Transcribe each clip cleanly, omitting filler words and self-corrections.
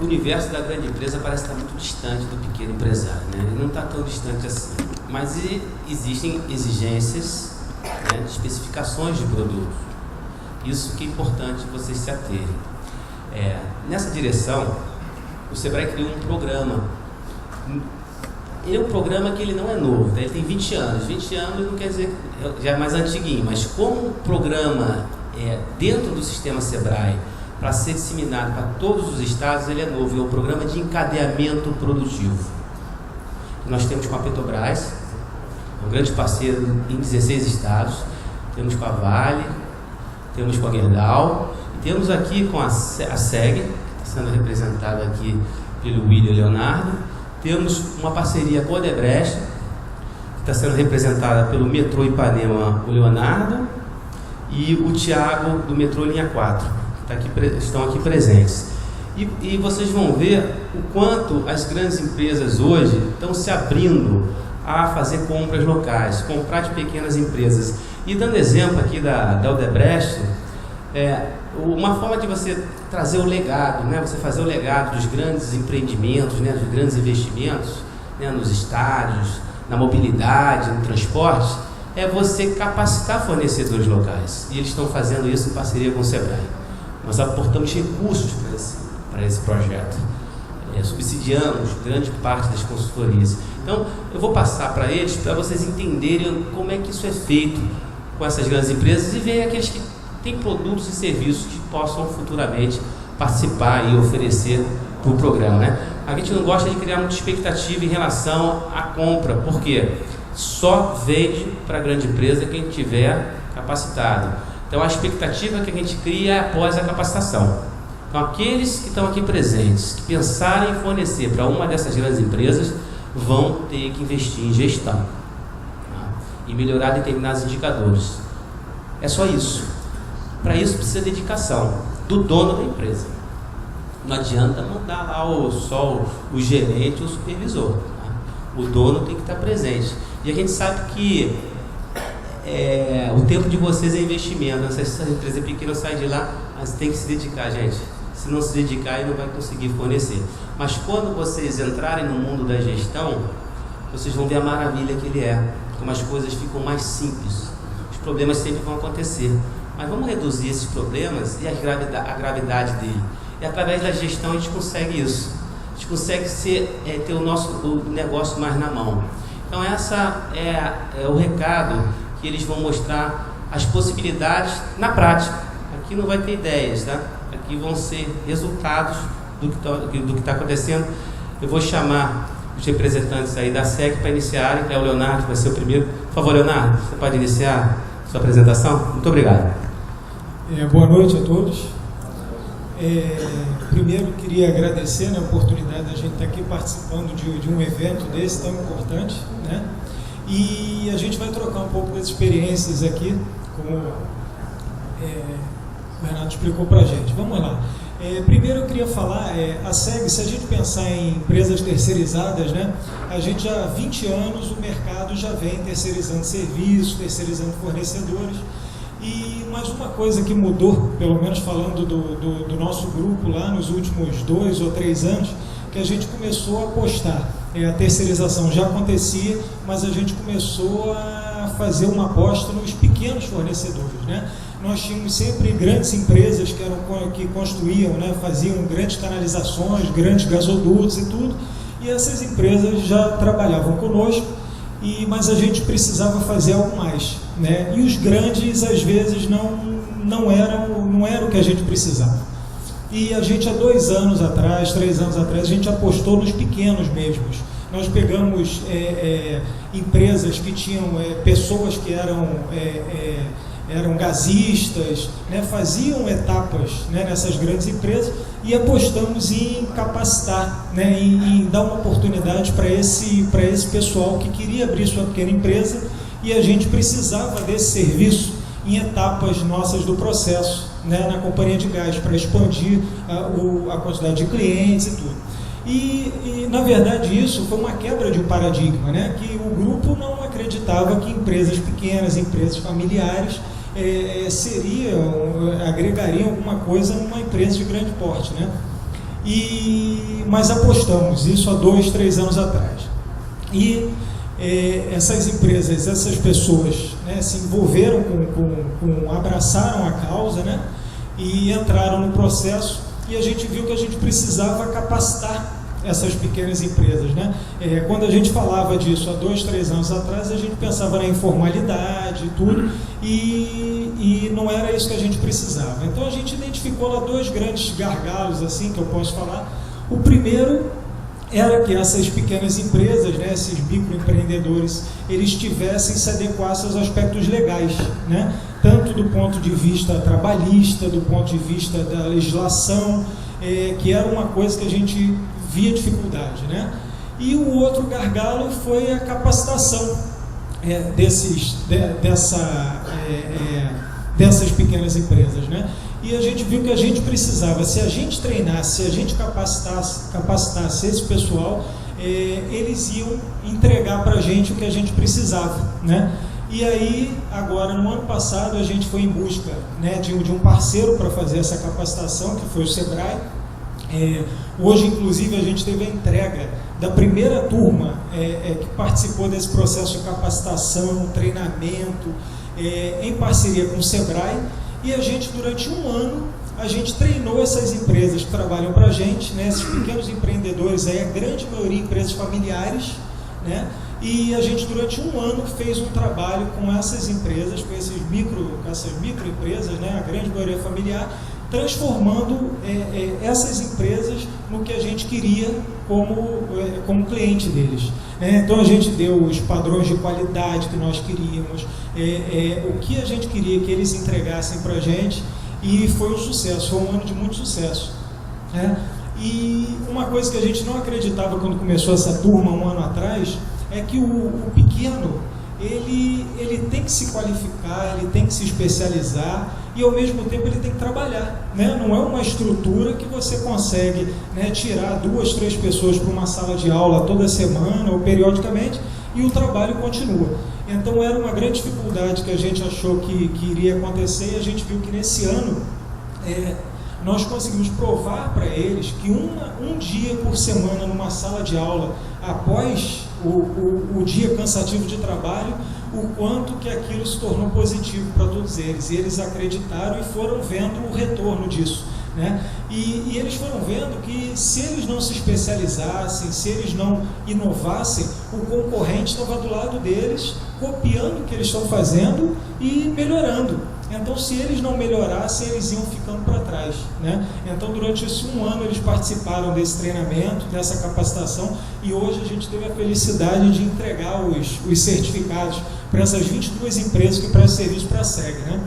o universo da grande empresa parece estar muito distante do pequeno empresário, né? Ele não está tão distante assim, mas existem exigências, né, de especificações de produtos. Isso que é importante vocês se aterem. Nessa direção, o Sebrae criou um programa. Ele é um programa que ele não é novo, tá? Ele tem 20 anos. 20 anos não quer dizer que já é mais antiguinho, mas como o programa é dentro do sistema Sebrae, para ser disseminado para todos os estados, ele é novo. É o programa de encadeamento produtivo. Nós temos com a Petrobras, um grande parceiro em 16 estados, temos com a Vale, temos com a Gerdau, e temos aqui com a SEG, que está sendo representada aqui pelo William Leonardo. Temos uma parceria com a Odebrecht, que está sendo representada pelo Metrô Ipanema, o Leonardo, e o Tiago do Metrô Linha 4, que estão aqui presentes. E vocês vão ver o quanto as grandes empresas hoje estão se abrindo a fazer compras locais, comprar de pequenas empresas. E dando exemplo aqui da Odebrecht, uma forma de você trazer o legado, né? Você fazer o legado dos grandes empreendimentos, né? Dos grandes investimentos, né? Nos estádios, na mobilidade, no transporte, é você capacitar fornecedores locais. E eles estão fazendo isso em parceria com o Sebrae. Nós aportamos recursos para esse projeto, subsidiamos grande parte das consultorias. Então, eu vou passar para eles, para vocês entenderem como é que isso é feito com essas grandes empresas e ver aqueles que têm produtos e serviços que possam futuramente participar e oferecer para o programa, né? A gente não gosta de criar muita expectativa em relação à compra, porque só vende para a grande empresa quem tiver capacitado. Então, a expectativa que a gente cria é após a capacitação. Então, aqueles que estão aqui presentes, que pensarem em fornecer para uma dessas grandes empresas, vão ter que investir em gestão, tá? E melhorar determinados indicadores. É só isso. Para isso precisa de dedicação do dono da empresa. Não adianta mandar lá só o gerente ou o supervisor, tá? O dono tem que estar presente. E a gente sabe que o tempo de vocês é investimento. Se essa empresa é pequena, sai de lá, mas tem que se dedicar, gente. Se não se dedicar, aí não vai conseguir fornecer. Mas quando vocês entrarem no mundo da gestão, vocês vão ver a maravilha que ele é, como as coisas ficam mais simples. Os problemas sempre vão acontecer, mas vamos reduzir esses problemas e a gravidade dele. E através da gestão a gente consegue isso. A gente consegue ter o negócio mais na mão. Então essa é o recado que eles vão mostrar, as possibilidades na prática. Aqui não vai ter ideias, tá? Aqui vão ser resultados do que está acontecendo. Eu vou chamar os representantes aí da SEG para iniciarem, que é o Leonardo, que vai ser o primeiro. Por favor, Leonardo, você pode iniciar sua apresentação? Muito obrigado. Boa noite a todos. Primeiro, queria agradecer a oportunidade da gente estar aqui participando de um evento desse tão importante, né? E a gente vai trocar um pouco das experiências aqui, como o Renato explicou para a gente. Vamos lá. Primeiro eu queria falar, a SEG, se a gente pensar em empresas terceirizadas, né, a gente já há 20 anos o mercado já vem terceirizando serviços, terceirizando fornecedores. Mas uma coisa que mudou, pelo menos falando do nosso grupo lá nos últimos 2 ou 3 anos, que a gente começou a apostar. A terceirização já acontecia, mas a gente começou a fazer uma aposta nos pequenos fornecedores, né? Nós tínhamos sempre grandes empresas que construíam, né, faziam grandes canalizações, grandes gasodutos e tudo, e essas empresas já trabalhavam conosco, mas a gente precisava fazer algo mais, né? E os grandes, às vezes, não era o que a gente precisava. E a gente, há 2 anos atrás, 3 anos atrás, a gente apostou nos pequenos mesmos. Nós pegamos empresas que tinham pessoas que eram gasistas, né, faziam etapas, né, nessas grandes empresas, e apostamos em capacitar, né, em dar uma oportunidade para esse pessoal que queria abrir sua pequena empresa, e a gente precisava desse serviço em etapas nossas do processo, né, na companhia de gás, para expandir a quantidade de clientes e tudo. E na verdade isso foi uma quebra de um paradigma, né, que o grupo não acreditava que empresas pequenas, empresas familiares agregariam alguma coisa numa empresa de grande porte, né? mas apostamos, isso há 2, 3 anos atrás. E essas empresas, essas pessoas, né, se envolveram abraçaram a causa, né, e entraram no processo, e a gente viu que a gente precisava capacitar essas pequenas empresas, né? Quando a gente falava disso há 2, 3 anos atrás, a gente pensava na informalidade e tudo, e não era isso que a gente precisava. Então a gente identificou lá 2 grandes gargalos, assim, que eu posso falar. O primeiro era que essas pequenas empresas, né, esses microempreendedores, eles se adequassem aos aspectos legais, né? Tanto do ponto de vista trabalhista, do ponto de vista da legislação, que era uma coisa que a gente via dificuldade, né? E o outro gargalo foi a capacitação dessas pequenas empresas, né? E a gente viu que a gente precisava, se a gente treinasse, se a gente capacitasse esse pessoal, eles iam entregar para a gente o que a gente precisava, né? E aí, agora, no ano passado, a gente foi em busca, né, de um parceiro para fazer essa capacitação, que foi o Sebrae. Hoje, inclusive, a gente teve a entrega da primeira turma que participou desse processo de capacitação, treinamento, em parceria com o Sebrae. E a gente, durante um ano, a gente treinou essas empresas que trabalham para a gente, né, esses pequenos empreendedores, a grande maioria empresas familiares, né? E a gente, durante um ano, fez um trabalho com essas empresas, com essas microempresas, né, a grande maioria familiar, transformando essas empresas no que a gente queria como cliente deles. Então a gente deu os padrões de qualidade que nós queríamos, o que a gente queria que eles entregassem para a gente, e foi um sucesso, foi um ano de muito sucesso. E uma coisa que a gente não acreditava quando começou essa turma um ano atrás, é que o pequeno, ele tem que se qualificar, ele tem que se especializar, e ao mesmo tempo ele tem que trabalhar, né? Não é uma estrutura que você consegue, né, tirar 2, 3 pessoas para uma sala de aula toda semana ou periodicamente, e o trabalho continua. Então era uma grande dificuldade que a gente achou que iria acontecer, e a gente viu que nesse ano nós conseguimos provar para eles que um dia por semana numa sala de aula, após o dia cansativo de trabalho, o quanto que aquilo se tornou positivo para todos eles. E eles acreditaram e foram vendo o retorno disso, né? E eles foram vendo que se eles não se especializassem, se eles não inovassem, o concorrente estava do lado deles, copiando o que eles estão fazendo e melhorando. Então, se eles não melhorassem, eles iam ficando para trás, né? Então, durante esse um ano, eles participaram desse treinamento, dessa capacitação, e hoje a gente teve a felicidade de entregar os certificados para essas 22 empresas que prestam serviço para a SEG, né?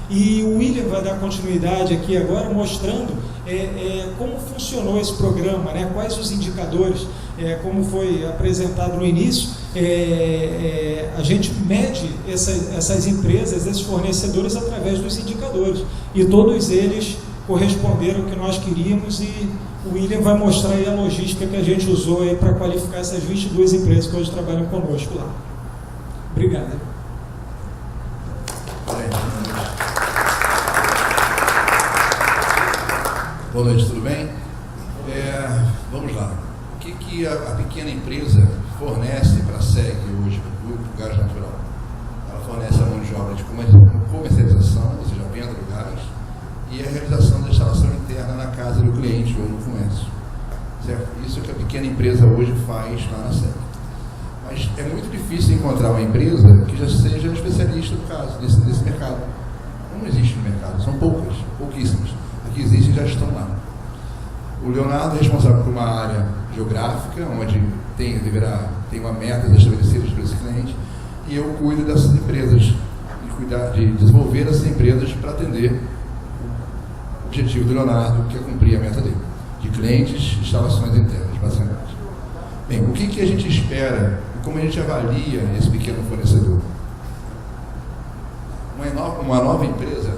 E o William vai dar continuidade aqui agora, mostrando como funcionou esse programa, né? Quais os indicadores, como foi apresentado no início. A gente mede essas empresas, esses fornecedores, através dos indicadores, e todos eles corresponderam ao que nós queríamos, e o William vai mostrar aí a logística que a gente usou para qualificar essas 22 empresas que hoje trabalham conosco lá. Obrigado. Boa noite, tudo bem? Vamos lá. O que a pequena empresa fornece para a SEG hoje, para o Grupo Gás Natural? Ela fornece a mão de obra de comercialização, ou seja, venda do gás, e a realização da instalação interna na casa do cliente ou no comércio. Certo? Isso é o que a pequena empresa hoje faz lá na SEG. Mas é muito difícil encontrar uma empresa que já seja especialista no caso, desse mercado. Não existe no mercado, são pouquíssimas. Que existem já estão lá. O Leonardo é responsável por uma área geográfica, onde tem uma meta estabelecida para esse cliente, e eu cuido dessas empresas, de desenvolver essas empresas para atender o objetivo do Leonardo, que é cumprir a meta dele, de clientes, instalações internas, basicamente. Bem, o que a gente espera e como a gente avalia esse pequeno fornecedor? Uma nova empresa,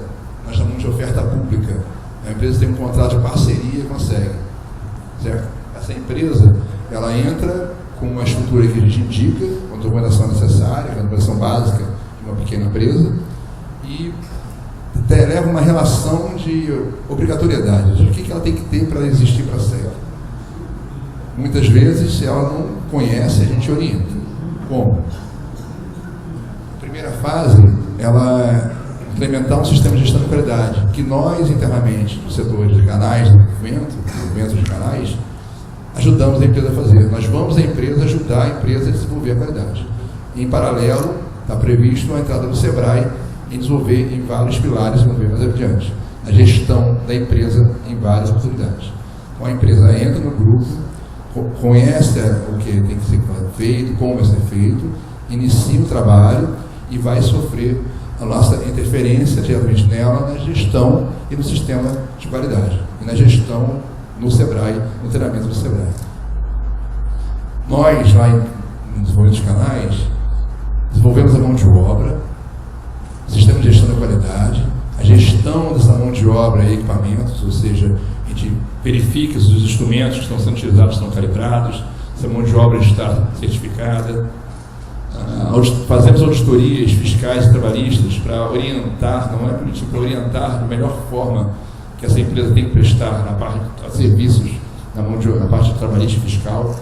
nós chamamos de oferta pública. A empresa tem um contrato de parceria com a SEG, certo? Essa empresa, ela entra com uma estrutura que a gente indica, com a documentação necessária, com a documentação básica de uma pequena empresa, e leva uma relação de obrigatoriedade. O que ela tem que ter para existir para a SEG? Muitas vezes, se ela não conhece, a gente orienta. Como? A primeira fase, ela implementar um sistema de gestão de qualidade, que nós, internamente, no setor de canais, desenvolvimento de canais, ajudamos a empresa a fazer. Nós vamos à empresa ajudar a empresa a desenvolver a qualidade. Em paralelo, está previsto a entrada do SEBRAE em desenvolver em vários pilares, vamos ver mais adiante, a gestão da empresa em várias oportunidades. Então, a empresa entra no grupo, conhece o que tem que ser feito, como vai ser feito, inicia o trabalho e vai sofrer a nossa interferência diretamente nela, na gestão e no sistema de qualidade, e na gestão no SEBRAE, no treinamento do SEBRAE. Nós, lá em desenvolvimento de canais, desenvolvemos a mão de obra, sistema de gestão da qualidade, a gestão dessa mão de obra e equipamentos, ou seja, a gente verifica se os instrumentos que estão sendo utilizados estão calibrados, se a mão de obra está certificada. Fazemos auditorias fiscais e trabalhistas para orientar, não é político, para orientar da melhor forma que essa empresa tem que prestar na parte de serviços, na parte de trabalhista e fiscal.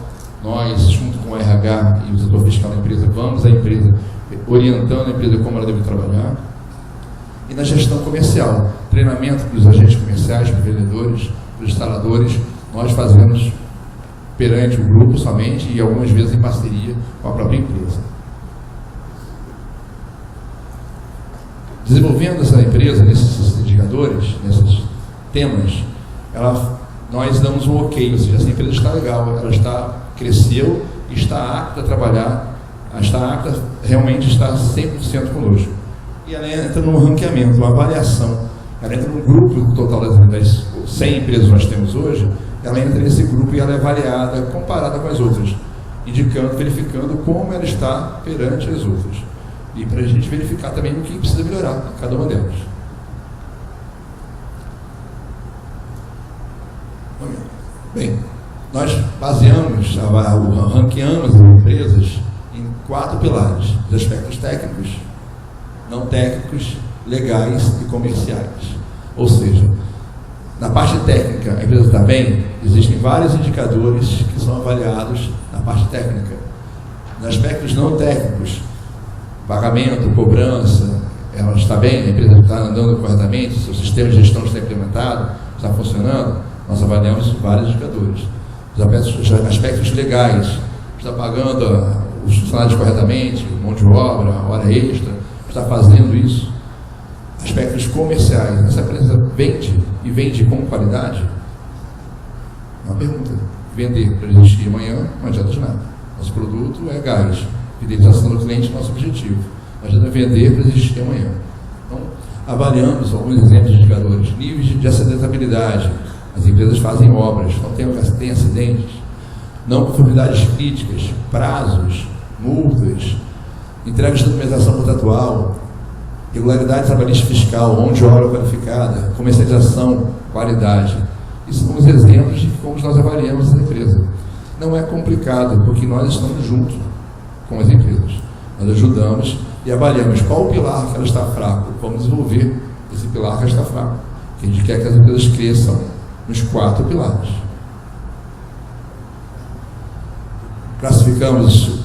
Nós, junto com o RH e o setor fiscal da empresa, vamos à empresa orientando a empresa como ela deve trabalhar. E na gestão comercial, treinamento para os agentes comerciais, para os vendedores, para os instaladores, nós fazemos perante o grupo somente e algumas vezes em parceria com a própria empresa. Desenvolvendo essa empresa nesses indicadores, nesses temas, nós damos um ok, ou seja, essa empresa está legal, ela cresceu, está apta a trabalhar, está apta, realmente está 100% conosco. E ela entra num ranqueamento, uma avaliação, ela entra no grupo total das 100 empresas que nós temos hoje, ela entra nesse grupo e ela é avaliada, comparada com as outras, indicando, verificando como ela está perante as outras. E para a gente verificar também o que precisa melhorar, cada uma delas. Bem, nós baseamos, ranqueamos as empresas em 4 pilares: os aspectos técnicos, não técnicos, legais e comerciais. Ou seja, na parte técnica, a empresa está bem, existem vários indicadores que são avaliados na parte técnica. Nos aspectos não técnicos, pagamento, cobrança, ela está bem, a empresa está andando corretamente, seu sistema de gestão está implementado, está funcionando, nós avaliamos vários indicadores. Os aspectos legais, está pagando os funcionários corretamente, mão de obra, hora extra, está fazendo isso. Aspectos comerciais, essa empresa vende e vende com qualidade? Uma pergunta. Vender para existir amanhã não adianta de nada. Nosso produto é gás. Fidelização do cliente é nosso objetivo. Não adianta vender para existir amanhã. Então, avaliamos alguns exemplos de indicadores. Níveis de acidentabilidade. As empresas fazem obras, não tem acidentes. Não conformidades críticas, prazos, multas, entrega de documentação contratual, regularidade trabalhista fiscal, mão de obra qualificada, comercialização, qualidade. Isso são os exemplos de como nós avaliamos essa empresa. Não é complicado, porque nós estamos juntos com as empresas. Nós ajudamos e avaliamos qual o pilar que ela está fraco. Vamos desenvolver esse pilar que ela está fraco. A gente quer que as empresas cresçam nos 4 pilares. Classificamos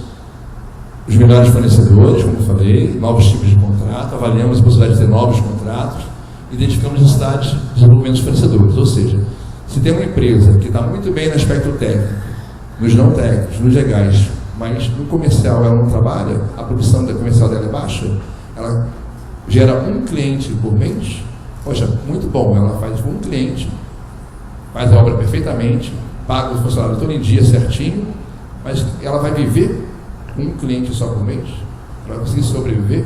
os melhores fornecedores, como eu falei, novos tipos de contrato, avaliamos a possibilidade de ter novos contratos, identificamos necessidades de desenvolvimento dos fornecedores. Ou seja, se tem uma empresa que está muito bem no aspecto técnico, nos não técnicos, nos legais, mas no comercial ela não trabalha, a produção da comercial dela é baixa, ela gera um cliente por mês, poxa, muito bom, ela faz um cliente, faz a obra perfeitamente, paga o funcionário todo em dia certinho, mas ela vai viver um cliente só por mês, para conseguir sobreviver.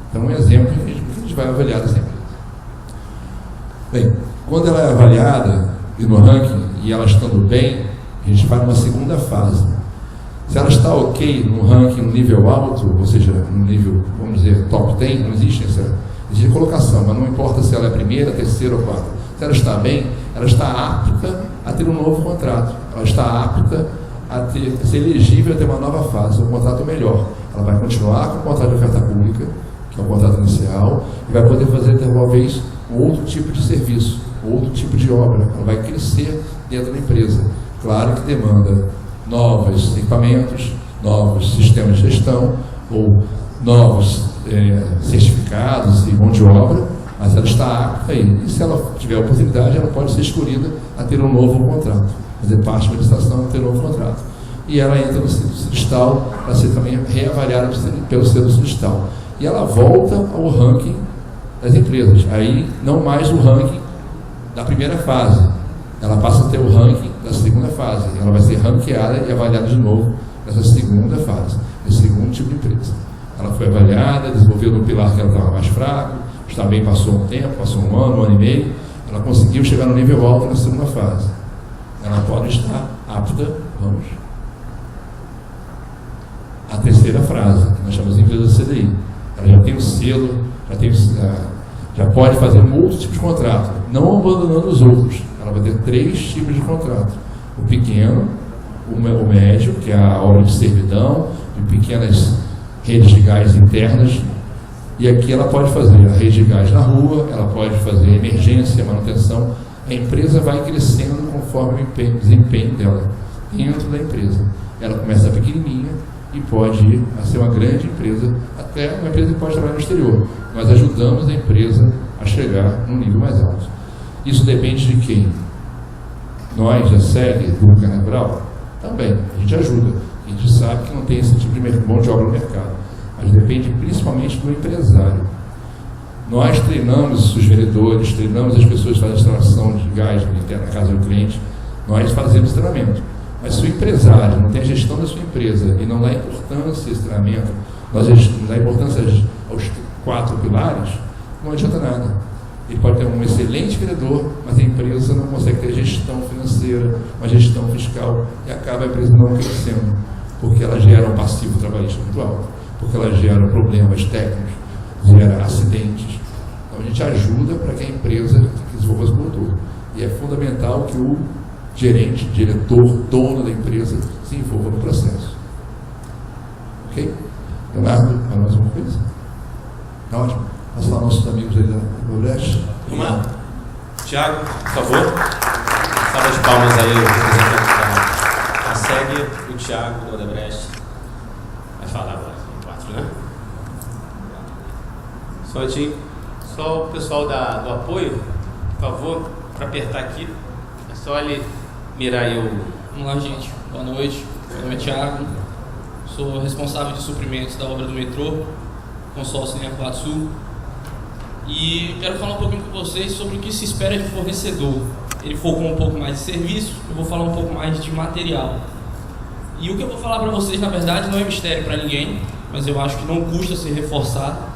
Então, um exemplo que a gente vai avaliar dessa empresa. Bem, quando ela é avaliada e no ranking, e ela estando bem, a gente faz uma segunda fase. Se ela está ok no ranking, no nível alto, ou seja, no nível, vamos dizer, top 10, não existe existe colocação, mas não importa se ela é primeira, terceira ou quarta. Se ela está bem, ela está apta a ter um novo contrato, ela está apta a ser elegível a ter uma nova fase, um contrato melhor. Ela vai continuar com o contrato de oferta pública, que é o contrato inicial, e vai poder fazer, talvez, outro tipo de serviço, outro tipo de obra. Ela vai crescer dentro da empresa. Claro que demanda novos equipamentos, novos sistemas de gestão, ou novos certificados e mão de obra, mas ela está apta aí. E se ela tiver a oportunidade, ela pode ser escolhida a ter um novo contrato, fazer parte da licitação, ter um novo contrato. E ela entra no Cidistal para ser também reavaliada pelo selo Cidistal. E ela volta ao ranking das empresas. Aí, não mais o ranking da primeira fase. Ela passa a ter o ranking da segunda fase. Ela vai ser ranqueada e avaliada de novo nessa segunda fase, nesse segundo tipo de empresa. Ela foi avaliada, desenvolveu no pilar que ela estava mais fraco, também passou um tempo, passou um ano e meio, ela conseguiu chegar no nível alto na segunda fase. Ela pode estar apta, a terceira fase, que nós chamamos de empresa CDI. Ela já tem o selo, já pode fazer um outro tipo de contrato, não abandonando os outros. Ela vai ter 3 tipos de contrato: o pequeno, o médio, que é a obra de servidão, de pequenas redes de gás internas, e aqui ela pode fazer a rede de gás na rua, ela pode fazer emergência, manutenção. A empresa vai crescendo conforme o desempenho dela dentro da empresa. Ela começa pequenininha e pode ir a ser uma grande empresa, até uma empresa que pode trabalhar no exterior. Nós ajudamos a empresa a chegar num nível mais alto. Isso depende de quem? Nós, a SEG, do Carnaval, também. A gente ajuda. A gente sabe que não tem esse tipo de mão de obra no mercado, mas depende principalmente do empresário. Nós treinamos os vendedores, treinamos as pessoas que fazem a instalação de gás na casa do cliente, nós fazemos treinamento. Mas se o empresário não tem a gestão da sua empresa e não dá importância a esse treinamento, nós dá importância aos 4 pilares, não adianta nada. Ele pode ter um excelente vendedor, mas a empresa não consegue ter gestão financeira, uma gestão fiscal, e acaba a empresa não crescendo, porque ela gera um passivo trabalhista muito alto, porque ela gera problemas técnicos, gera acidentes. Então a gente ajuda para que a empresa desenvolva esse produto. E é fundamental que o gerente, diretor, dono da empresa se envolva no processo. Ok? Leonardo, para mais uma coisa? Tá ótimo. Vamos falar nossos amigos aí da Odebrecht. Vamos lá. Tiago, por favor. Salva de palmas aí, representante da SEG, o Tiago do Odebrecht. Vai falar agora, 4, né? Só o pessoal do apoio, por favor, para apertar aqui. É só ele mirar aí o... Vamos lá, gente. Boa noite. Meu nome é Tiago. Sou responsável de suprimentos da obra do metrô, consórcio Linha 4 Sul. E quero falar um pouquinho com vocês sobre o que se espera de fornecedor. Ele focou um pouco mais de serviço, eu vou falar um pouco mais de material. E o que eu vou falar para vocês, na verdade, não é mistério para ninguém, mas eu acho que não custa ser reforçado.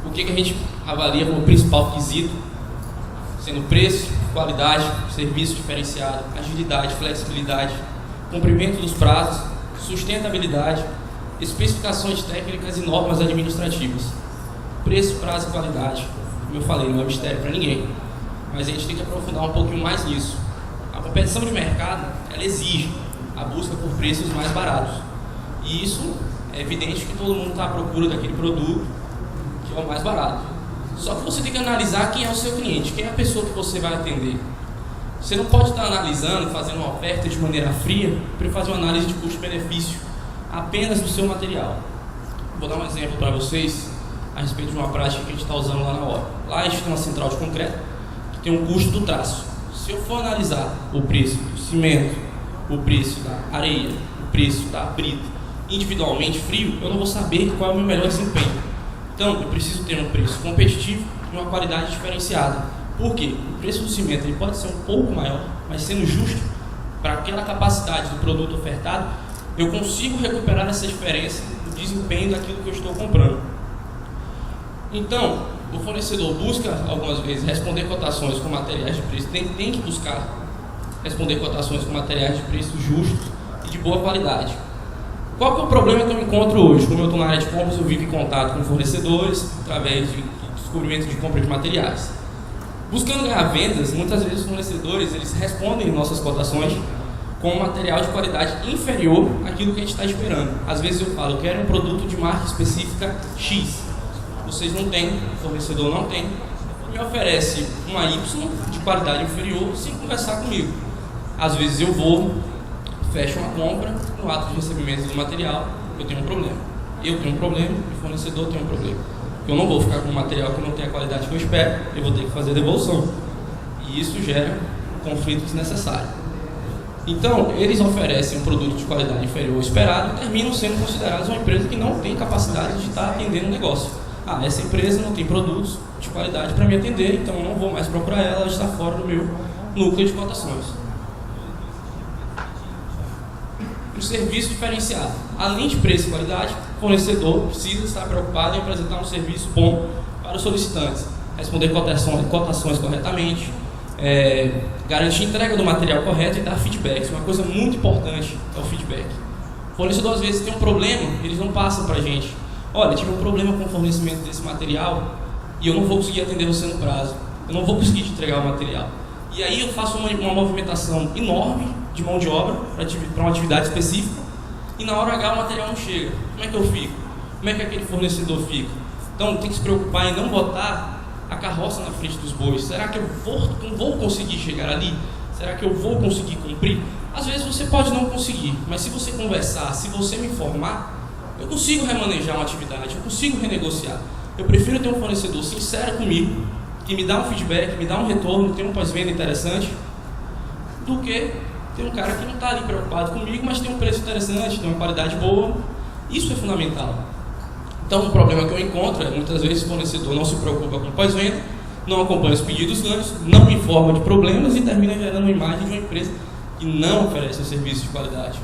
O que a gente avalia como principal quesito, sendo preço, qualidade, serviço diferenciado, agilidade, flexibilidade, cumprimento dos prazos, sustentabilidade, especificações técnicas e normas administrativas. Preço, prazo e qualidade, como eu falei, não é mistério para ninguém, mas a gente tem que aprofundar um pouquinho mais nisso. A competição de mercado, ela exige a busca por preços mais baratos, e isso é evidente que todo mundo está à procura daquele produto que é o mais barato. Só que você tem que analisar quem é o seu cliente, quem é a pessoa que você vai atender. Você não pode estar analisando, fazendo uma oferta de maneira fria para fazer uma análise de custo-benefício apenas do seu material. Vou dar um exemplo para vocês a respeito de uma prática que a gente está usando lá na hora. Lá a gente tem uma central de concreto que tem um custo do traço. Se eu for analisar o preço do cimento, o preço da areia, o preço da brita individualmente frio, eu não vou saber qual é o meu melhor desempenho. Então eu preciso ter um preço competitivo e uma qualidade diferenciada. Por quê? O preço do cimento ele pode ser um pouco maior, mas sendo justo para aquela capacidade do produto ofertado, eu consigo recuperar essa diferença no desempenho daquilo que eu estou comprando. Então, o fornecedor busca algumas vezes responder cotações com materiais de preço, tem que buscar responder cotações com materiais de preço justos e de boa qualidade. Qual que é o problema que eu encontro hoje? Como eu estou na área de compras, eu vivo em contato com fornecedores através de descobrimento de compra de materiais. Buscando ganhar vendas, muitas vezes os fornecedores eles respondem nossas cotações com um material de qualidade inferior àquilo que a gente está esperando. Às vezes eu falo, eu quero um produto de marca específica X. vocês não têm, o fornecedor não tem, me oferece uma Y de qualidade inferior sem conversar comigo. Às vezes eu vou, fecho uma compra, no ato de recebimento do material, eu tenho um problema. Eu tenho um problema e o fornecedor tem um problema. Eu não vou ficar com um material que não tem a qualidade que eu espero, eu vou ter que fazer a devolução. E isso gera um conflito desnecessário. Então, eles oferecem um produto de qualidade inferior ao esperado e terminam sendo considerados uma empresa que não tem capacidade de estar atendendo o negócio. Essa empresa não tem produtos de qualidade para me atender, então eu não vou mais procurar ela, ela está fora do meu núcleo de cotações. O serviço diferenciado. Além de preço e qualidade, o fornecedor precisa estar preocupado em apresentar um serviço bom para os solicitantes, responder cotações corretamente, garantir a entrega do material correto e dar feedback. Uma coisa muito importante é o feedback. O fornecedor às vezes tem um problema, eles não passam para a gente. Olha, tive um problema com o fornecimento desse material e eu não vou conseguir atender você no prazo. Eu não vou conseguir te entregar o material. E aí eu faço uma movimentação enorme de mão de obra para uma atividade específica e na hora H o material não chega. Como é que eu fico? Como é que aquele fornecedor fica? Então tem que se preocupar em não botar a carroça na frente dos bois. Será que eu vou conseguir chegar ali? Será que eu vou conseguir cumprir? Às vezes você pode não conseguir, mas se você conversar, se você me informar, eu consigo remanejar uma atividade, eu consigo renegociar. Eu prefiro ter um fornecedor sincero comigo, que me dá um feedback, me dá um retorno, tem um pós-venda interessante, do que ter um cara que não está ali preocupado comigo, mas tem um preço interessante, tem uma qualidade boa. Isso é fundamental. Então, o problema que eu encontro é, muitas vezes, o fornecedor não se preocupa com o pós-venda, não acompanha os pedidos ganhos, não me informa de problemas e termina gerando uma imagem de uma empresa que não oferece um serviço de qualidade.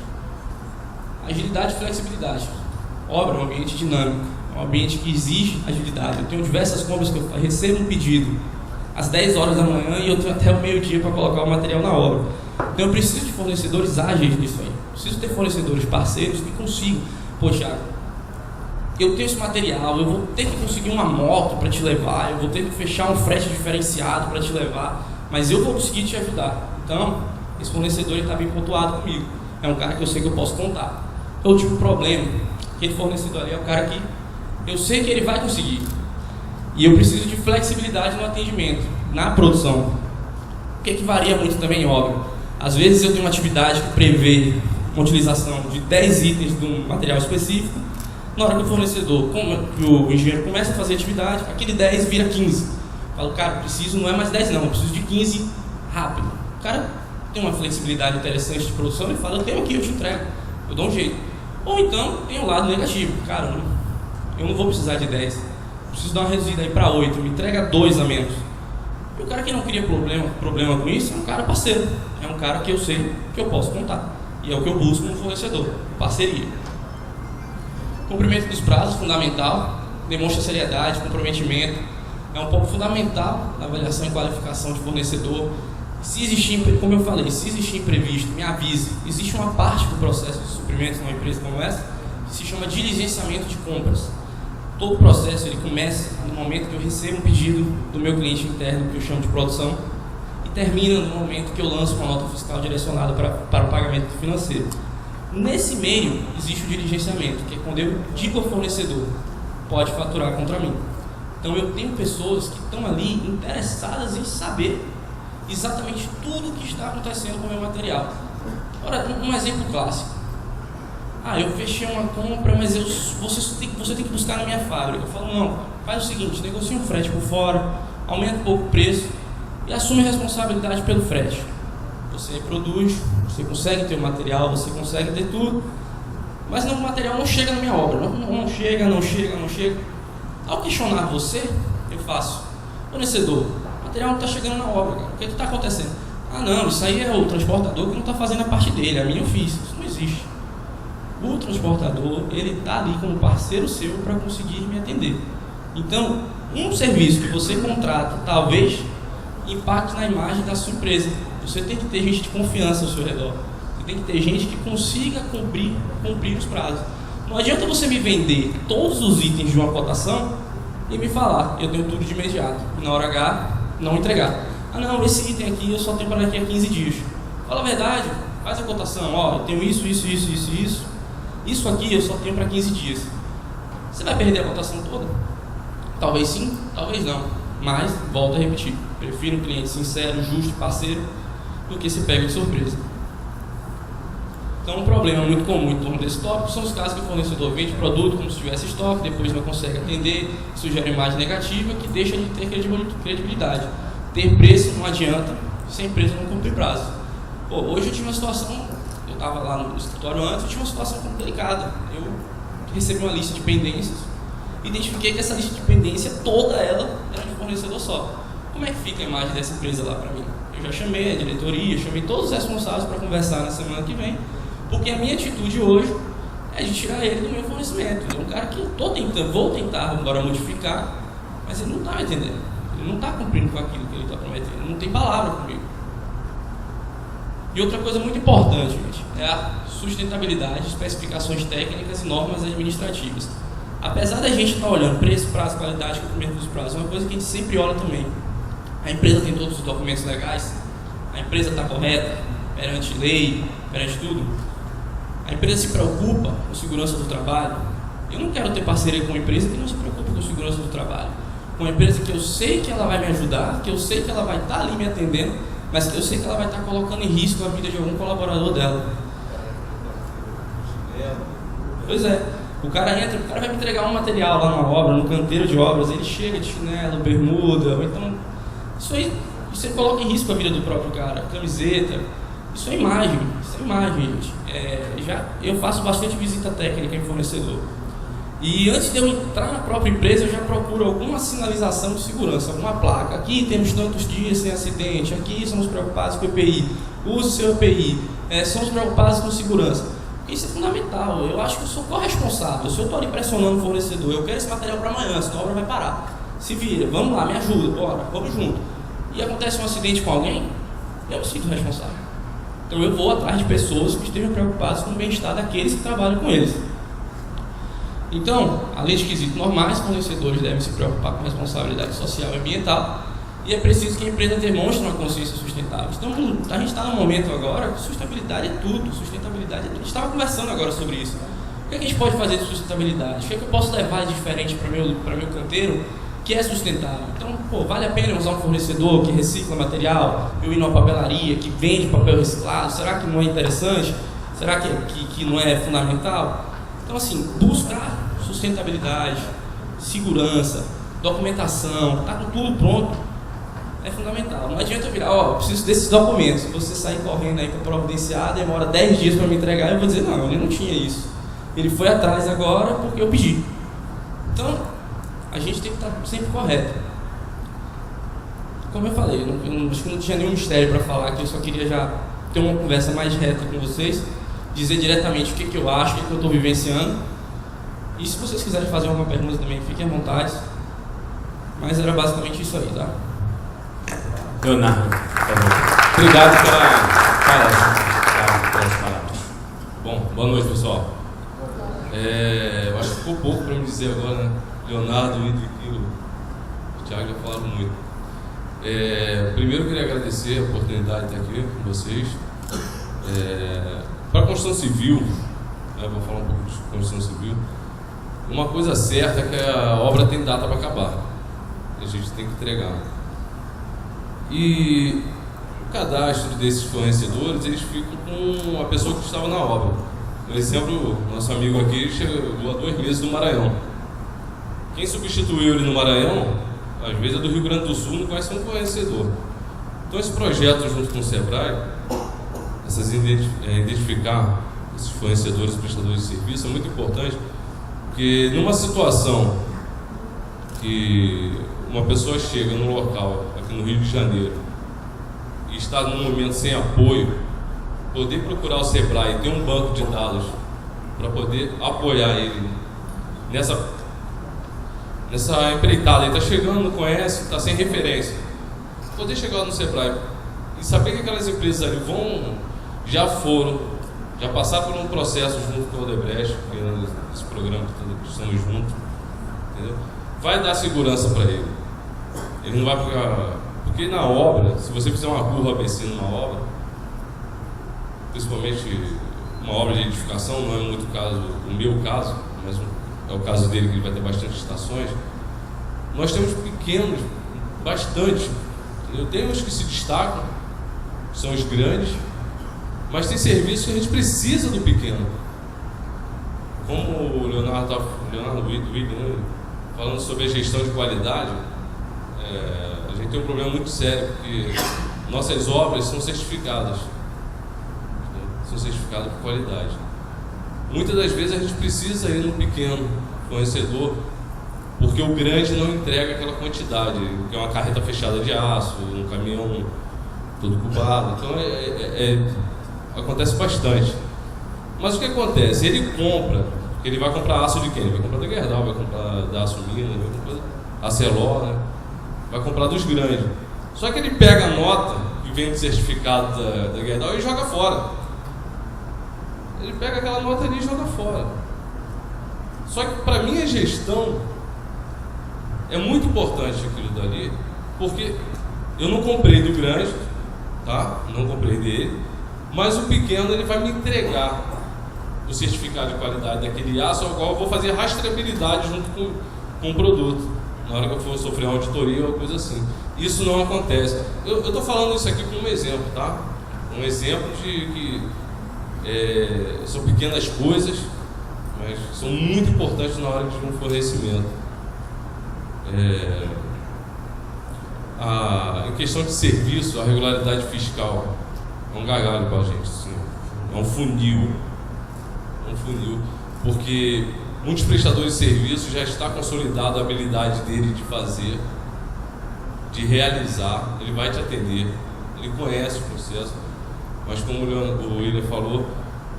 Agilidade e flexibilidade. Obra é um ambiente dinâmico, é um ambiente que exige agilidade. Eu tenho diversas compras que eu recebo um pedido às 10 horas da manhã e eu tenho até o meio-dia para colocar o material na obra. Então eu preciso de fornecedores ágeis nisso aí. Preciso ter fornecedores parceiros que consigam. Poxa, eu tenho esse material, eu vou ter que conseguir uma moto para te levar, eu vou ter que fechar um frete diferenciado para te levar, mas eu vou conseguir te ajudar. Então, esse fornecedor está bem pontuado comigo. É um cara que eu sei que eu posso contar. Eu tive um problema. Aquele fornecedor ali é o cara que eu sei que ele vai conseguir. E eu preciso de flexibilidade no atendimento, na produção. O que varia muito também em obra? Às vezes eu tenho uma atividade que prevê uma utilização de 10 itens de um material específico. Na hora que o fornecedor, que o engenheiro começa a fazer atividade, aquele 10 vira 15. Eu falo, cara, preciso, não é mais 10 não, eu preciso de 15 rápido. O cara tem uma flexibilidade interessante de produção e fala, eu tenho aqui, eu te entrego, eu dou um jeito. Ou então tem um lado negativo, cara, eu não vou precisar de 10, preciso dar uma reduzida aí para 8, me entrega 2 a menos. E o cara que não cria problema com isso é um cara parceiro, é um cara que eu sei que eu posso contar. E é o que eu busco no fornecedor, parceria. Cumprimento dos prazos, fundamental, demonstra seriedade, comprometimento, é um ponto fundamental na avaliação e qualificação de fornecedor. Se existir, como eu falei, se existir imprevisto, me avise. Existe uma parte do processo de suprimentos numa empresa como essa que se chama diligenciamento de compras. Todo o processo ele começa no momento que eu recebo um pedido do meu cliente interno, que eu chamo de produção, e termina no momento que eu lanço uma nota fiscal direcionada para o pagamento financeiro. Nesse meio existe o diligenciamento, que é quando eu digo ao fornecedor, pode faturar contra mim. Então eu tenho pessoas que estão ali interessadas em saber exatamente tudo o que está acontecendo com o meu material. Ora, um exemplo clássico. Eu fechei uma compra, mas você tem que buscar na minha fábrica. Eu falo, não, faz o seguinte, negocia um frete por fora, aumenta um pouco o preço e assume a responsabilidade pelo frete. Você produz, você consegue ter o material, você consegue ter tudo, mas o material não chega na minha obra, não chega. Ao questionar você, eu faço, fornecedor, o material não está chegando na obra, cara. O que está acontecendo? Não, isso aí é o transportador que não está fazendo a parte dele, a minha eu fiz, isso não existe. O transportador, ele está ali como parceiro seu para conseguir me atender. Então, um serviço que você contrata, talvez, impacte na imagem da sua empresa. Você tem que ter gente de confiança ao seu redor. Você tem que ter gente que consiga cumprir os prazos. Não adianta você me vender todos os itens de uma cotação e me falar, eu tenho tudo de imediato. E na hora H, não entregar. Não, esse item aqui eu só tenho para daqui a 15 dias. Fala a verdade, faz a cotação. Eu tenho isso. Isso aqui eu só tenho para 15 dias. Você vai perder a cotação toda? Talvez sim, talvez não. Mas, volto a repetir, prefiro um cliente sincero, justo e parceiro do que se pega de surpresa. Então, um problema muito comum em torno desse tópico são os casos que o fornecedor vende produto como se tivesse estoque, depois não consegue atender, isso gera imagem negativa que deixa de ter credibilidade. Ter preço não adianta se a empresa não cumprir prazo. Hoje eu tive uma situação, eu estava lá no escritório antes, eu tive uma situação delicada. Eu recebi uma lista de pendências, identifiquei que essa lista de pendência, toda ela, era de fornecedor só. Como é que fica a imagem dessa empresa lá para mim? Eu já chamei a diretoria, chamei todos os responsáveis para conversar na semana que vem, porque a minha atitude hoje é de tirar ele do meu fornecimento. Ele é um cara que vou tentar agora modificar, mas ele não está me entendendo. Ele não está cumprindo com aquilo que ele está prometendo. Ele não tem palavra comigo. E outra coisa muito importante, gente, é a sustentabilidade, especificações técnicas e normas administrativas. Apesar da gente estar olhando preço, prazo, qualidade, cumprimento dos prazos, é uma coisa que a gente sempre olha também. A empresa tem todos os documentos legais? A empresa está correta? Perante lei? Perante tudo? A empresa se preocupa com segurança do trabalho? Eu não quero ter parceria com uma empresa que não se preocupa com segurança do trabalho. Com uma empresa que eu sei que ela vai me ajudar, que eu sei que ela vai estar ali me atendendo, mas que eu sei que ela vai estar colocando em risco a vida de algum colaborador dela. Pois é. O cara vai me entregar um material lá na obra, no canteiro de obras, ele chega de chinelo, bermuda, ou então... Isso aí, você coloca em risco a vida do próprio cara, camiseta, isso é imagem, gente. Eu faço bastante visita técnica em fornecedor. E antes de eu entrar na própria empresa, eu já procuro alguma sinalização de segurança, alguma placa. Aqui temos tantos dias sem acidente, aqui somos preocupados com o EPI, use o seu EPI, somos preocupados com segurança. Isso é fundamental. Eu acho que eu sou corresponsável. Se eu estou ali pressionando o fornecedor, eu quero esse material para amanhã, senão a obra vai parar. Se vira, vamos lá, me ajuda, bora, vamos junto. E acontece um acidente com alguém, eu me sinto responsável. Então eu vou atrás de pessoas que estejam preocupadas com o bem-estar daqueles que trabalham com eles. Então, além de quesitos normais, fornecedores devem se preocupar com responsabilidade social e ambiental, e é preciso que a empresa demonstre uma consciência sustentável. Então, a gente está num momento agora que sustentabilidade é tudo, sustentabilidade é tudo. A gente estava conversando agora sobre isso. O que a gente pode fazer de sustentabilidade? O que eu posso levar de diferente para meu canteiro que é sustentável? Então, vale a pena usar um fornecedor que recicla material, eu ir numa papelaria que vende papel reciclado? Será que não é interessante? Será que não é fundamental? Então, assim, buscar sustentabilidade, segurança, documentação, tá com tudo pronto, é fundamental. Não adianta eu virar, preciso desses documentos. Se você sair correndo aí para providenciar, demora 10 dias para me entregar, eu vou dizer, não, ele não tinha isso. Ele foi atrás agora porque eu pedi. Então, a gente tem que estar sempre correto. Como eu falei, eu acho que não tinha nenhum mistério para falar aqui, eu só queria já ter uma conversa mais reta com vocês, dizer diretamente o que eu acho, o que eu estou vivenciando. E se vocês quiserem fazer alguma pergunta também, fiquem à vontade. Mas era basicamente isso aí, tá? Leonardo, obrigado pelas palavras. Bom, boa noite, pessoal. Eu acho que ficou pouco para me dizer agora, né? Leonardo, o Thiago já falaram muito. Primeiro eu queria agradecer a oportunidade de estar aqui com vocês. Para a construção civil, vou falar um pouco de construção civil. Uma coisa certa é que a obra tem data para acabar. A gente tem que entregar. E o cadastro desses fornecedores, eles ficam com a pessoa que estava na obra. Por exemplo, nosso amigo aqui chegou há 2 meses do Maranhão. Quem substituiu ele no Maranhão, às vezes é do Rio Grande do Sul, não conhece um fornecedor. Então esse projeto junto com o Sebrae, identificar esses fornecedores e prestadores de serviço é muito importante, porque numa situação que uma pessoa chega num local aqui no Rio de Janeiro e está num momento sem apoio, poder procurar o Sebrae e ter um banco de dados para poder apoiar ele nessa empreitada. Ele está chegando, não conhece, está sem referência. Poder chegar no Sebrae e saber que aquelas empresas ali já passaram por um processo junto com o Odebrecht, esse programa que estamos juntos, entendeu? Vai dar segurança para ele. Ele não vai ficar... Porque na obra, se você fizer uma curva ABC numa obra, principalmente uma obra de edificação, não é muito o meu caso, mas é o caso dele, que ele vai ter bastante estações, Nós temos pequenos, bastante. Eu tenho uns que se destacam, são os grandes, mas tem serviços que a gente precisa do pequeno. Como o Leonardo William, falando sobre a gestão de qualidade, a gente tem um problema muito sério, porque nossas obras são certificadas por qualidade. Muitas das vezes a gente precisa ir no pequeno fornecedor, porque o grande não entrega aquela quantidade, que é uma carreta fechada de aço, um caminhão todo cubado. Então acontece bastante. Mas o que acontece? Ele vai comprar aço de quem? Ele vai comprar da Gerdau, vai comprar da Aço Minas, vai comprar da Celor, né? Vai comprar dos grandes. Só que ele pega a nota que vem do certificado da Gerdau e joga fora. Ele pega aquela nota ali e joga fora. Só que para minha gestão é muito importante aquilo dali, porque eu não comprei do grande, tá? Não comprei dele, mas o pequeno ele vai me entregar o certificado de qualidade daquele aço, ao qual eu vou fazer rastreabilidade junto com o produto, na hora que eu for sofrer uma auditoria ou coisa assim. Isso não acontece. Eu estou falando isso aqui como um exemplo, tá? Um exemplo de que são pequenas coisas, mas são muito importantes na hora de um fornecimento. Em questão de serviço, a regularidade fiscal é um gargalo para a gente, assim, é um funil, porque muitos prestadores de serviço já está consolidada a habilidade dele de fazer, de realizar. Ele vai te atender, ele conhece o processo, mas como o William falou,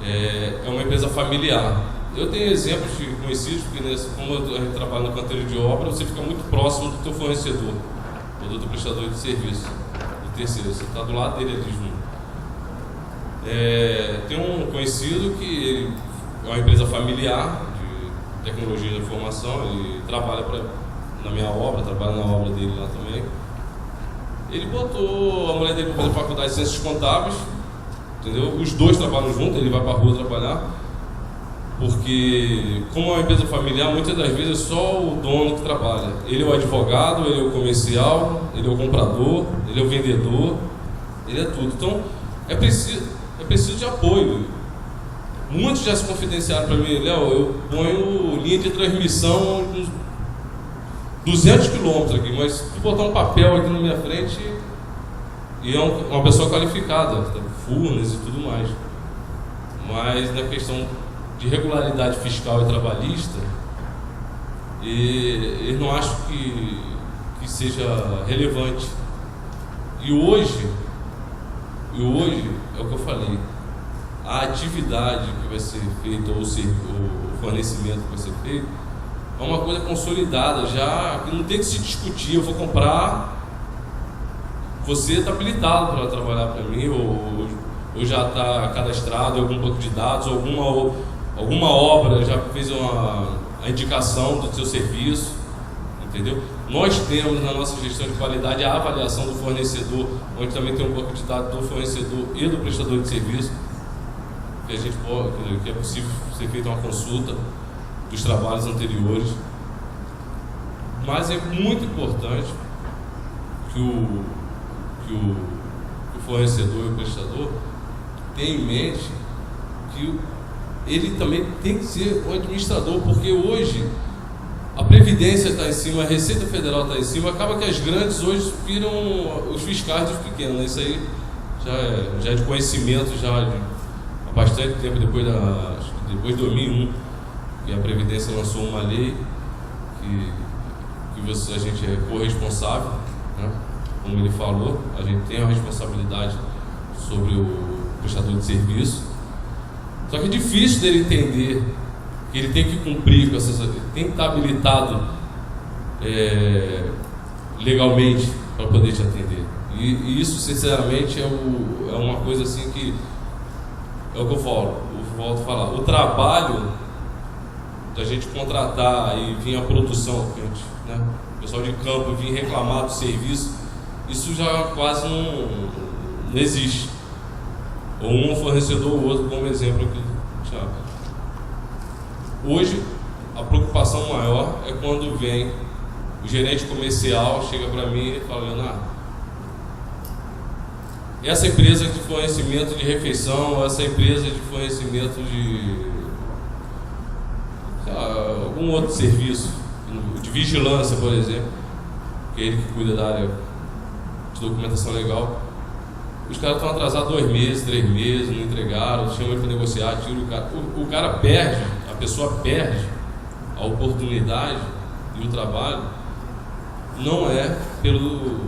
é uma empresa familiar. Eu tenho exemplos de conhecidos, porque como a gente trabalha no canteiro de obra, você fica muito próximo do teu fornecedor, ou do teu prestador de serviço, do terceiro, você está do lado dele ali junto. Tem um conhecido que é uma empresa familiar de tecnologia de informação, ele trabalha na minha obra, trabalha na obra dele lá também. Ele botou a mulher dele para fazer faculdade de ciências contábeis, entendeu? Os dois trabalham juntos, ele vai para a rua trabalhar, porque como é uma empresa familiar, muitas das vezes é só o dono que trabalha. Ele é o advogado, ele é o comercial, ele é o comprador, ele é o vendedor, ele é tudo. Então é preciso de apoio. Muitos já se confidenciaram para mim: Léo, eu ponho linha de transmissão uns 200 quilômetros aqui, mas se botar um papel aqui na minha frente, e é uma pessoa qualificada, furnas e tudo mais. Mas na questão de regularidade fiscal e trabalhista, eles não acham que seja relevante. E hoje é o que eu falei, a atividade que vai ser feita, ou o fornecimento que vai ser feito, é uma coisa consolidada já, que não tem que se discutir. Eu vou comprar, você está habilitado para trabalhar para mim, ou já está cadastrado em algum banco de dados, alguma obra já fez a indicação do seu serviço, entendeu? Nós temos na nossa gestão de qualidade a avaliação do fornecedor, onde também tem um banco de dados do fornecedor e do prestador de serviço, que é possível ser feita uma consulta dos trabalhos anteriores. Mas é muito importante que o fornecedor e o prestador tenham em mente que ele também tem que ser o administrador, porque hoje a Previdência está em cima, a Receita Federal está em cima, acaba que as grandes hoje viram os fiscais dos pequenos, né? Isso aí já é de conhecimento já há bastante tempo, depois de 2001, que a Previdência lançou uma lei que a gente é corresponsável, né? Como ele falou, a gente tem a responsabilidade sobre o prestador de serviço. Só que é difícil dele entender que ele tem que cumprir com essas, tem que estar habilitado legalmente para poder te atender. E isso, sinceramente, é uma coisa assim que é o que eu volto a falar. O trabalho da gente contratar e vir a produção, né? O pessoal de campo vir reclamar do serviço, isso já quase não existe. Ou um fornecedor ou outro, como exemplo aqui, Thiago. Hoje, a preocupação maior é quando vem o gerente comercial chega para mim e fala: Leonardo, essa empresa de fornecimento de refeição, essa empresa de fornecimento de algum outro serviço, de vigilância, por exemplo, que é ele que cuida da área de documentação legal, os caras estão atrasados 2 meses, 3 meses, não entregaram, chamam ele para negociar, tira o cara. O cara perde, a pessoa perde a oportunidade e o trabalho, não é pelo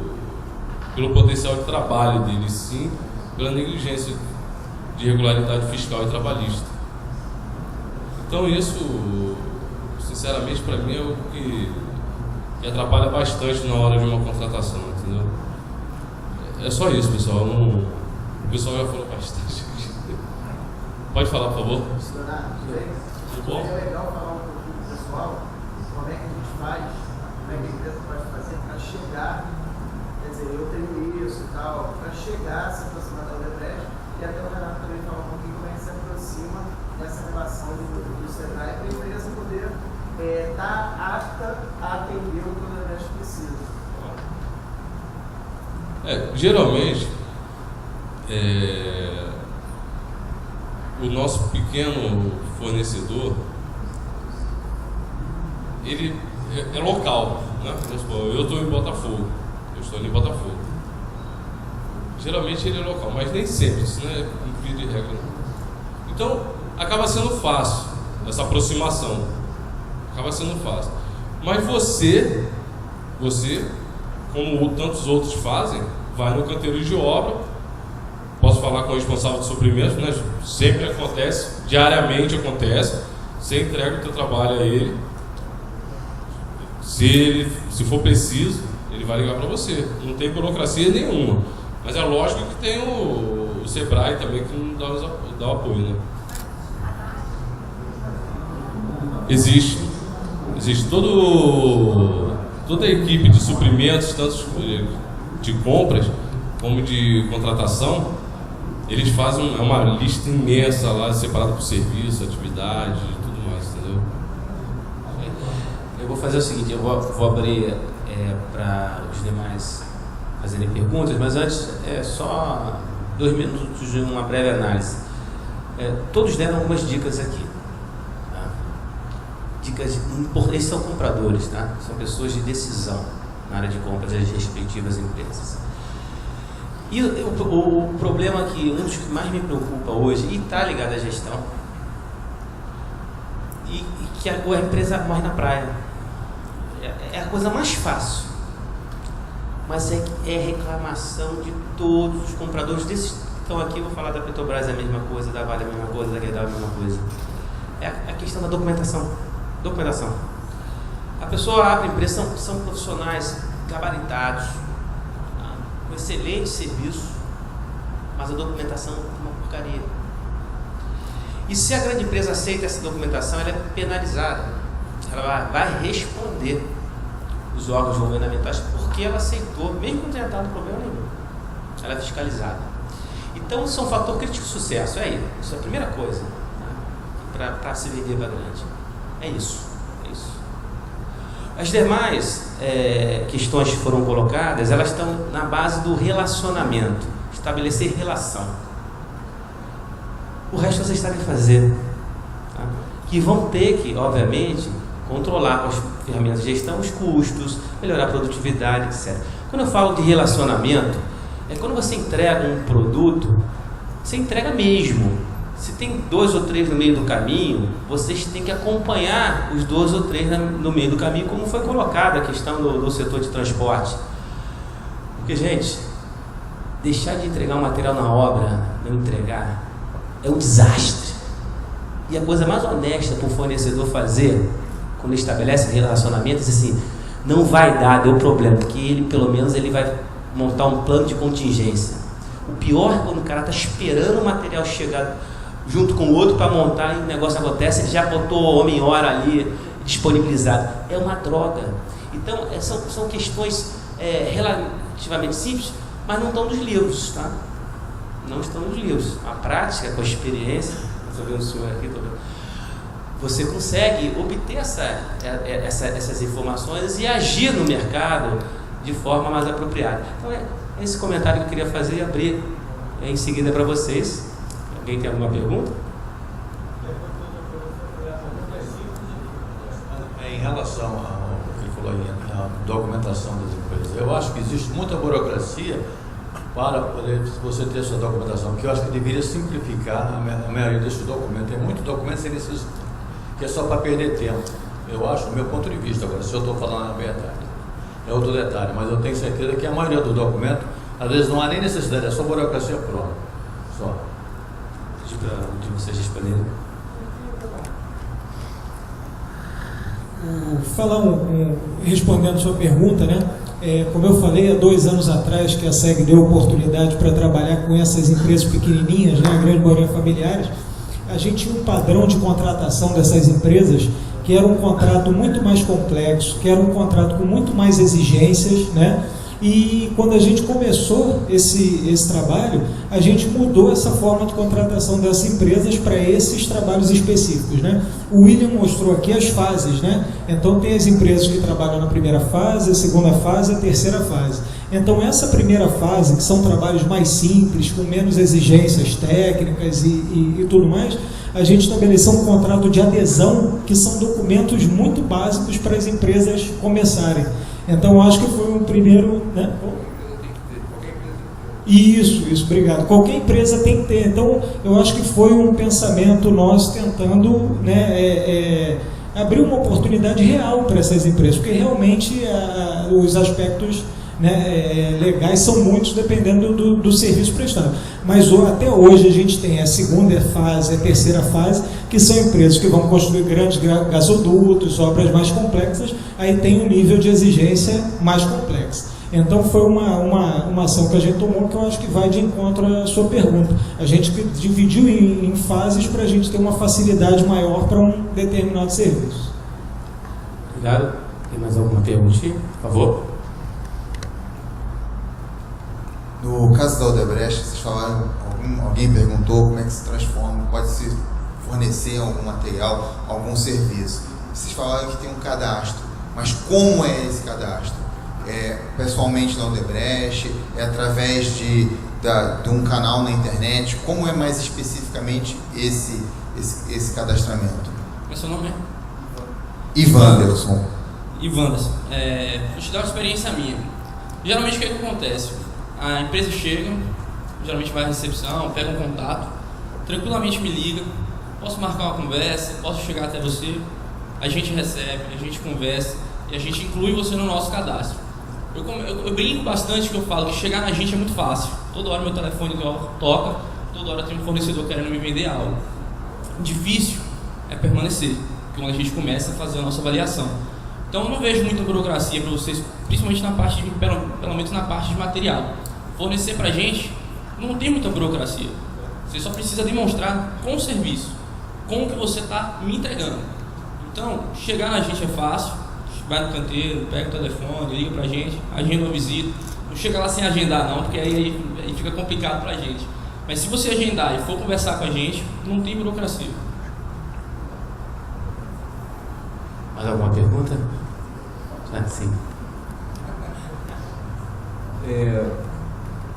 potencial de trabalho dele, sim pela negligência de regularidade fiscal e trabalhista. Então isso, sinceramente, para mim é o que atrapalha bastante na hora de uma contratação, entendeu? É só isso, pessoal. O pessoal já falou bastante. Pode falar, por favor. Tudo bom? É legal falar um pouquinho pro pessoal como é que a gente faz, como é que a empresa pode fazer para chegar, quer dizer, eu tenho isso e tal, para chegar, se aproximar da Odebrecht, e até o Renato também falar um pouquinho como é que se aproxima dessa relação do Sebrae para a empresa poder estar apta a atender o que o Odebrecht precisa. Geralmente, o nosso pequeno fornecedor, ele é local, né? Vamos supor, eu estou em Botafogo, geralmente ele é local, mas nem sempre, isso não é cumprir de regra. Então, acaba sendo fácil essa aproximação, mas você, como tantos outros fazem, vai no canteiro de obra. Posso falar com o responsável de suprimentos, né? Sempre acontece, diariamente acontece. Você entrega o teu trabalho a ele. Se for preciso, ele vai ligar para você. Não tem burocracia nenhuma. Mas é lógico que tem o Sebrae também que não dá o apoio, né? Existe toda a equipe de suprimentos, tanto de compras como de contratação, eles fazem uma lista imensa lá, separada por serviço, atividade e tudo mais, entendeu? Eu vou fazer o seguinte, eu vou abrir para os demais fazerem perguntas, mas antes, só 2 minutos de uma breve análise. Todos deram algumas dicas aqui. Tá? Dicas importantes. Esses são compradores, tá? São pessoas de decisão na área de compras das respectivas empresas. E o problema que um dos que mais me preocupa hoje, e está ligado à gestão, e que a empresa morre na praia. É a coisa mais fácil, mas é reclamação de todos os compradores desses que estão aqui. Eu vou falar da Petrobras, é a mesma coisa, da Vale é a mesma coisa, da Gerdau é a mesma coisa. É a questão da documentação. A pessoa abre empresa, são profissionais gabaritados, com excelente serviço, mas a documentação é uma porcaria. E se a grande empresa aceita essa documentação, ela é penalizada. Ela vai responder os órgãos governamentais porque ela aceitou, mesmo que não tenha dado problema nenhum. Ela é fiscalizada. Então, isso é um fator crítico de sucesso. Isso é a primeira coisa, né? Para se vender para grande. É isso. As demais questões que foram colocadas, elas estão na base do relacionamento, estabelecer relação. O resto vocês sabem fazer, tá? Que vão ter que, obviamente, controlar com as ferramentas de gestão os custos, melhorar a produtividade, etc. Quando eu falo de relacionamento, é quando você entrega um produto, você entrega mesmo. Se tem 2 ou 3 no meio do caminho, vocês têm que acompanhar os 2 ou 3 no meio do caminho, como foi colocada a questão do setor de transporte. Porque, gente, deixar de entregar um material na obra, não entregar, é um desastre. E a coisa mais honesta para o fornecedor fazer, quando ele estabelece relacionamento, é assim: não vai dar, deu problema, porque ele, pelo menos, ele vai montar um plano de contingência. O pior é quando o cara está esperando o material chegar junto com o outro para montar e o negócio acontece, ele já botou homem-hora ali disponibilizado. É uma droga. Então, são questões relativamente simples, mas não estão nos livros, tá? Não estão nos livros. A prática, com a experiência, estou vendo o senhor aqui, você consegue obter essas informações e agir no mercado de forma mais apropriada. Então, é esse comentário que eu queria fazer e abrir em seguida para vocês. Alguém tem alguma pergunta? Em relação ao que ele falou aí, a documentação das empresas, eu acho que existe muita burocracia para poder você ter essa documentação, que eu acho que deveria simplificar a maioria desses documentos. Tem muitos documentos que é só para perder tempo. Eu acho, do meu ponto de vista, agora, se eu estou falando a verdade, é outro detalhe, mas eu tenho certeza que a maioria do documento, às vezes não há nem necessidade, é só burocracia pronta. Só. De vocês responderem. Respondendo a sua pergunta, né? Como eu falei, há 2 anos atrás que a SEG deu oportunidade para trabalhar com essas empresas pequenininhas, né, a grande maioria familiares, a gente tinha um padrão de contratação dessas empresas que era um contrato muito mais complexo, que era um contrato com muito mais exigências, né? E quando a gente começou esse trabalho, a gente mudou essa forma de contratação dessas empresas para esses trabalhos específicos, né? O William mostrou aqui as fases, né? Então tem as empresas que trabalham na primeira fase, a segunda fase, a terceira fase. Então essa primeira fase, que são trabalhos mais simples, com menos exigências técnicas e tudo mais, a gente estabeleceu um contrato de adesão, que são documentos muito básicos para as empresas começarem. Então, acho que foi um primeiro... Né? Isso, obrigado. Qualquer empresa tem que ter. Então, eu acho que foi um pensamento nosso tentando, né, abrir uma oportunidade real para essas empresas, porque realmente os aspectos, né, legais são muitos dependendo do serviço prestado. Mas até hoje a gente tem a segunda fase, a terceira fase, que são empresas que vão construir grandes gasodutos, obras mais complexas, aí tem um nível de exigência mais complexo. Então foi uma ação que a gente tomou que eu acho que vai de encontro à sua pergunta. A gente dividiu em fases para a gente ter uma facilidade maior para um determinado serviço. Obrigado. Tem mais alguma perguntinha? Por favor. No caso da Odebrecht, vocês falaram, alguém perguntou como é que se transforma, pode-se fornecer algum material, algum serviço. Vocês falaram que tem um cadastro, mas como é esse cadastro? É pessoalmente na Odebrecht? É através de um canal na internet? Como é mais especificamente esse cadastramento? Qual é seu nome? Ivanderson. Ivanderson. Vou te dar uma experiência minha. Geralmente o que acontece? A empresa chega, geralmente vai à recepção, pega um contato, tranquilamente me liga, posso marcar uma conversa, posso chegar até você, a gente recebe, a gente conversa e a gente inclui você no nosso cadastro. Eu brinco bastante que eu falo que chegar na gente é muito fácil. Toda hora meu telefone toca, toda hora tem um fornecedor querendo me vender algo. Difícil é permanecer, quando a gente começa a fazer a nossa avaliação. Então eu não vejo muita burocracia para vocês, principalmente na parte pelo menos na parte de material. Fornecer para a gente não tem muita burocracia. Você só precisa demonstrar com o serviço, com o que você está me entregando. Então, chegar na gente é fácil, vai no canteiro, pega o telefone, liga para a gente, agenda uma visita. Não chega lá sem agendar não, porque aí fica complicado para a gente. Mas se você agendar e for conversar com a gente, não tem burocracia. Mais alguma pergunta? Sim.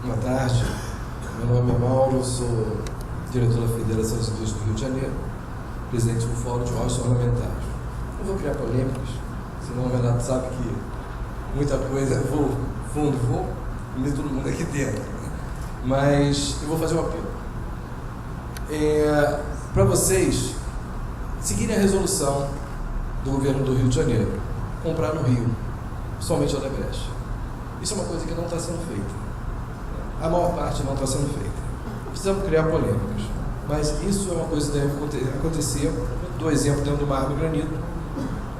Boa tarde, meu nome é Mauro, sou diretor da Federação dos Indústrias do Rio de Janeiro, presidente do Fórum de Órgãos Parlamentares. Não vou criar polêmicas, senão o Renato sabe que muita coisa vou comer todo mundo aqui dentro. Mas eu vou fazer um apelo. Para vocês seguirem a resolução do governo do Rio de Janeiro, comprar no Rio, somente a Odebrecht. Isso é uma coisa que não está sendo feita. A maior parte não está sendo feita. Precisamos criar polêmicas. Mas isso é uma coisa que deve acontecer. Dou exemplo dentro do Mármore Granito.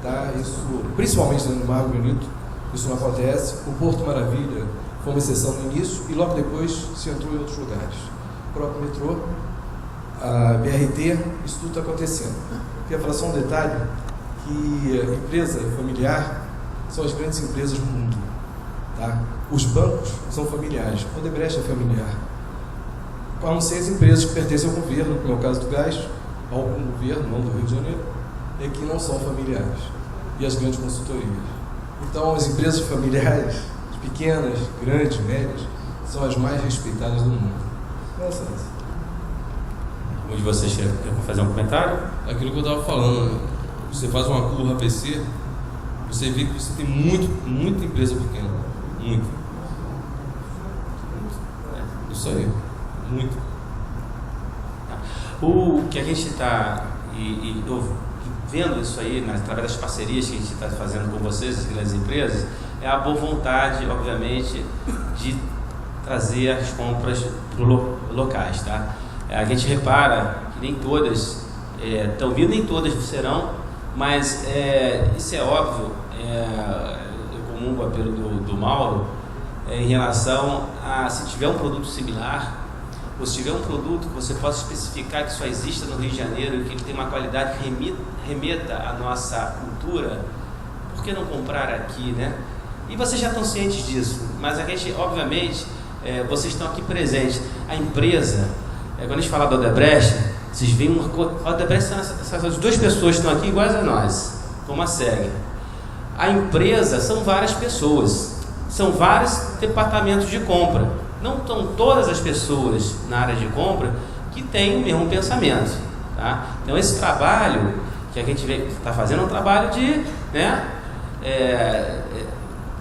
Tá? Isso, principalmente dentro do Mármore Granito, isso não acontece. O Porto Maravilha foi uma exceção no início e logo depois se entrou em outros lugares. O próprio metrô, a BRT, isso tudo está acontecendo. Queria falar só um detalhe, que a empresa familiar são as grandes empresas do mundo. Tá? Os bancos são familiares, o Odebrecht é familiar. A não ser as empresas que pertencem ao governo, como é o caso do gás, ao governo, não do Rio de Janeiro, é que não são familiares, e as grandes consultorias. Então, as empresas familiares, as pequenas, grandes, médias, são as mais respeitadas do mundo. Nossa. Um de vocês quer fazer um comentário? Aquilo que eu estava falando, você faz uma curva ABC, você vê que você tem muita empresa pequena. Muito. Isso aí. Muito. O que a gente está vendo isso aí, através das parcerias que a gente está fazendo com vocês, as grandes empresas, é a boa vontade, obviamente, de trazer as compras para locais, tá? A gente repara que nem todas estão vindo, nem todas serão, mas isso é óbvio, eu comungo o apelo do Mauro, em relação a se tiver um produto similar, ou se tiver um produto que você possa especificar que só exista no Rio de Janeiro e que ele tem uma qualidade que remeta à nossa cultura, por que não comprar aqui, né? E vocês já estão cientes disso, mas a gente, obviamente, vocês estão aqui presentes. A empresa, quando a gente fala da Odebrecht, vocês veem uma coisa, a Odebrecht são essas duas pessoas que estão aqui iguais a nós, como a SEG. A empresa são várias pessoas, são vários departamentos de compra. Não estão todas as pessoas na área de compra que têm o mesmo pensamento, tá? Então esse trabalho que a gente está fazendo é um trabalho de, né,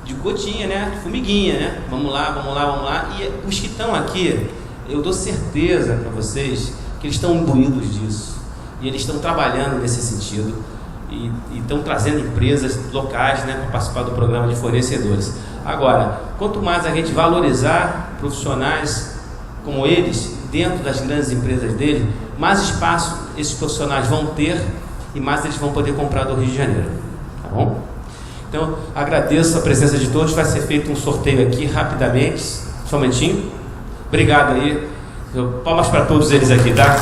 de gotinha, né, de formiguinha, né? Vamos lá. E os que estão aqui, eu dou certeza para vocês que eles estão imbuídos disso e eles estão trabalhando nesse sentido e estão trazendo empresas locais, né, para participar do programa de fornecedores. Agora, quanto mais a gente valorizar profissionais como eles dentro das grandes empresas dele, mais espaço esses profissionais vão ter e mais eles vão poder comprar do Rio de Janeiro, tá bom? Então, agradeço a presença de todos. Vai ser feito um sorteio aqui rapidamente, só um momentinho. Obrigado aí. Palmas para todos eles aqui, tá?